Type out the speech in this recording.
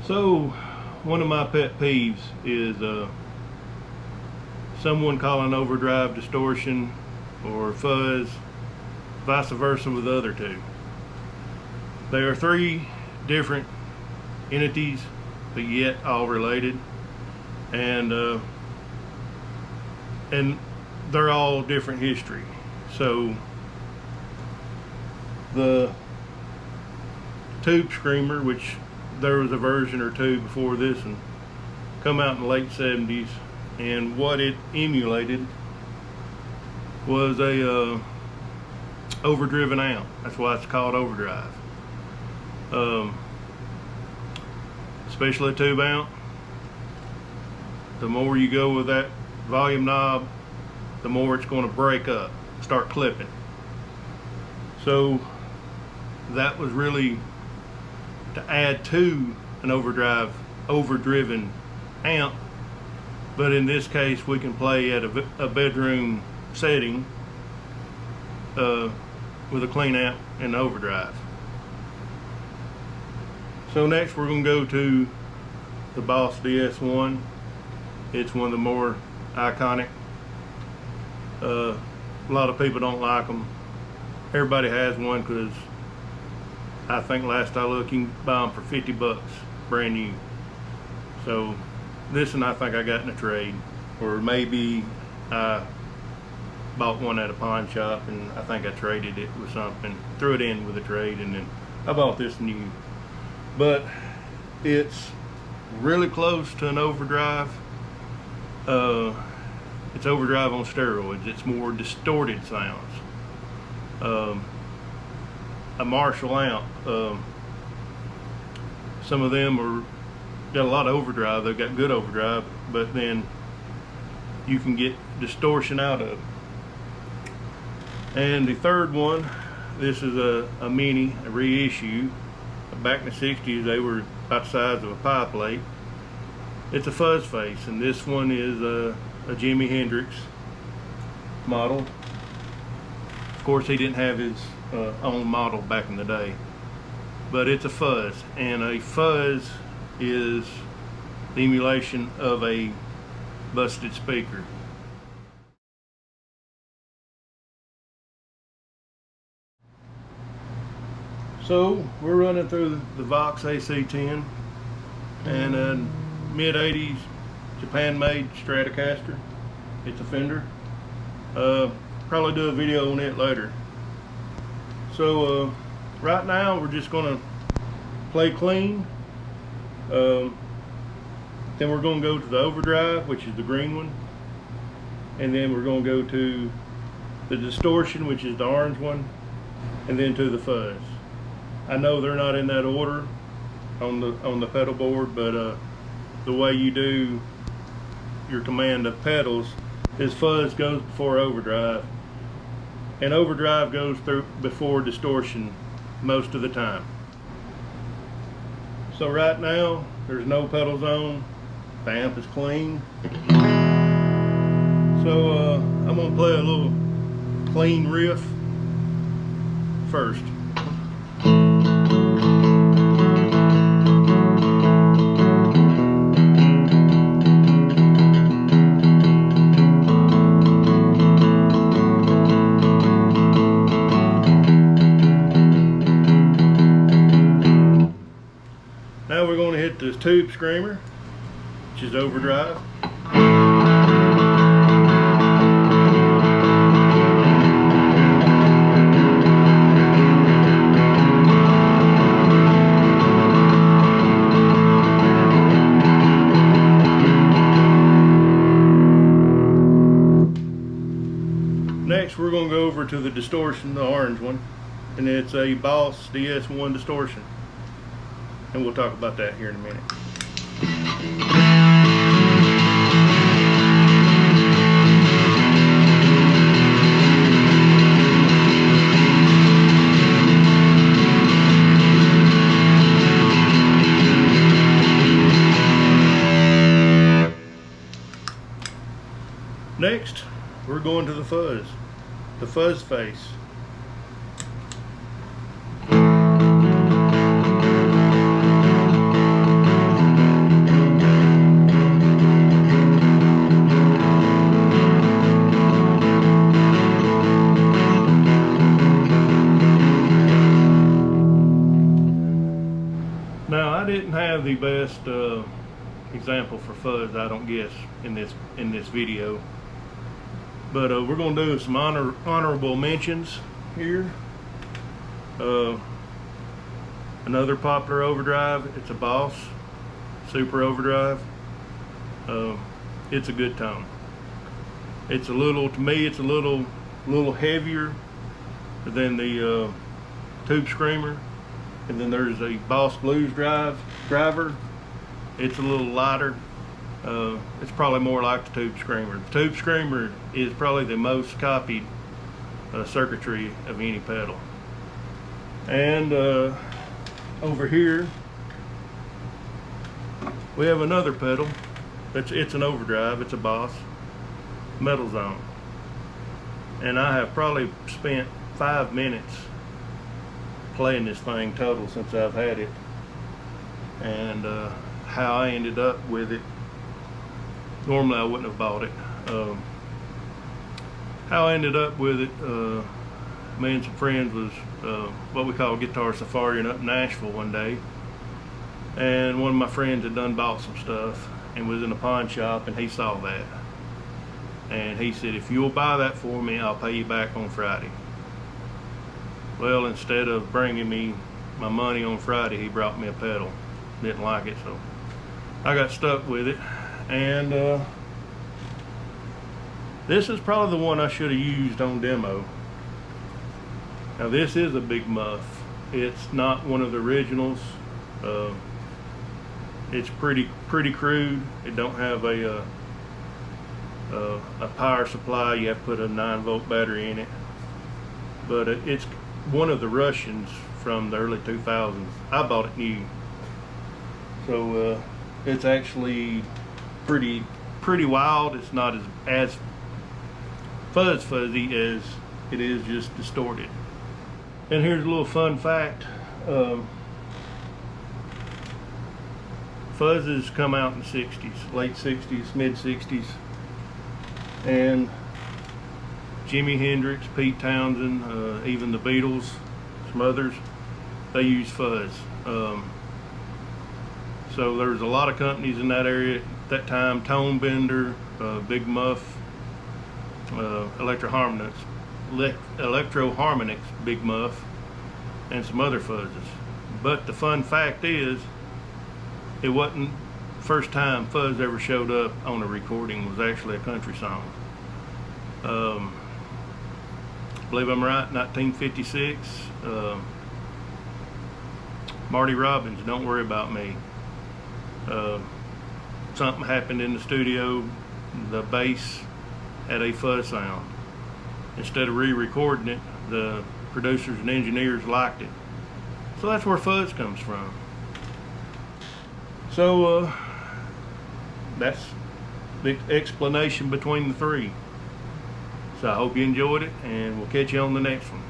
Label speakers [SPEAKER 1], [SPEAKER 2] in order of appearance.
[SPEAKER 1] So one of my pet peeves is someone calling overdrive distortion or fuzz, vice versa with the other two. They are three different entities, but yet all related, and they're all different history. So the tube screamer, which there was a version or two before this and come out in the late 70s, and what it emulated was a overdriven amp. That's why it's called overdrive. Especially a tube amp, the more you go with that volume knob, the more it's going to break up, start clipping. So that was really to add to an overdriven amp, but in this case we can play at a bedroom setting with a clean amp and overdrive. So next we're going to go to the Boss DS1. It's one of the more iconic. A lot of people don't like them. Everybody has one because I think last I looked you can buy them for 50 bucks brand new. So this one I think I got in a trade, or maybe I bought one at a pawn shop and I think I traded it with something, threw it in with a trade, and then I bought this new. But it's really close to an overdrive. It's overdrive on steroids. It's more distorted sounds. A Marshall amp, some of them got a lot of overdrive. They've got good overdrive, but then you can get distortion out of it. And the third one, this is a mini, a reissue. Back in the 60s they were about the size of a pie plate. It's a fuzz face, and this one is a Jimi Hendrix model. Of course he didn't have his own model back in the day, but it's a fuzz, and a fuzz is the emulation of a busted speaker. So we're running through the Vox AC10 and a mid-80s Japan-made Stratocaster. It's a Fender. Probably do a video on it later. So right now we're just gonna play clean. Then we're gonna go to the overdrive, which is the green one, and then we're gonna go to the distortion, which is the orange one, and then to the fuzz. I know they're not in that order on the pedal board, but the way you do your command of pedals is fuzz goes before overdrive, and overdrive goes through before distortion most of the time. So right now there's no pedals on, the amp is clean. So I'm gonna play a little clean riff first. Now we're going to hit this tube screamer, which is overdrive. Next we're going to go over to the distortion, the orange one, and it's a Boss DS1 distortion. And we'll talk about that here in a minute. Next, we're going to the fuzz face. didn't have the best example for fuzz, I don't guess, in this video. But we're going to do some honorable mentions here. Another popular overdrive, it's a Boss Super Overdrive. It's a good tone. It's a little, to me, it's a little heavier than the Tube Screamer. And then there's a Boss Blues driver. It's a little lighter. It's probably more like the Tube Screamer. The Tube Screamer is probably the most copied circuitry of any pedal. And over here we have another pedal. It's an overdrive. It's a Boss Metal Zone. And I have probably spent 5 minutes playing this thing total since I've had it. And how I ended up with it, normally I wouldn't have bought it. How I ended up with it, me and some friends was what we call guitar safaring up in Nashville one day, and one of my friends had done bought some stuff and was in a pawn shop, and he saw that, and he said, if you'll buy that for me, I'll pay you back on Friday. Well, instead of bringing me my money on Friday, he brought me a pedal. Didn't like it, so I got stuck with it. And this is probably the one I should have used on demo. Now this is a big muff. It's not one of the originals. It's pretty crude. It don't have a power supply. You have to put a 9-volt battery in it. But it's one of the Russians from the early 2000s. I bought it new. So it's actually pretty wild. It's not as fuzzy as it is just distorted. And here's a little fun fact. Fuzzes come out in the 60s, late 60s, mid 60s. And Jimi Hendrix, Pete Townsend, even the Beatles, some others, they use fuzz. So there's a lot of companies in that area at that time. Tone Bender, Big Muff, Electro Harmonix, Big Muff, and some other fuzzes. But the fun fact is, it wasn't first time fuzz ever showed up on a recording. Was actually a country song. I believe I'm right, 1956. Marty Robbins, Don't Worry About Me. Something happened in the studio. The bass had a fuzz sound. Instead of re-recording it, the producers and engineers liked it. So that's where fuzz comes from. So that's the explanation between the three. So I hope you enjoyed it, and we'll catch you on the next one.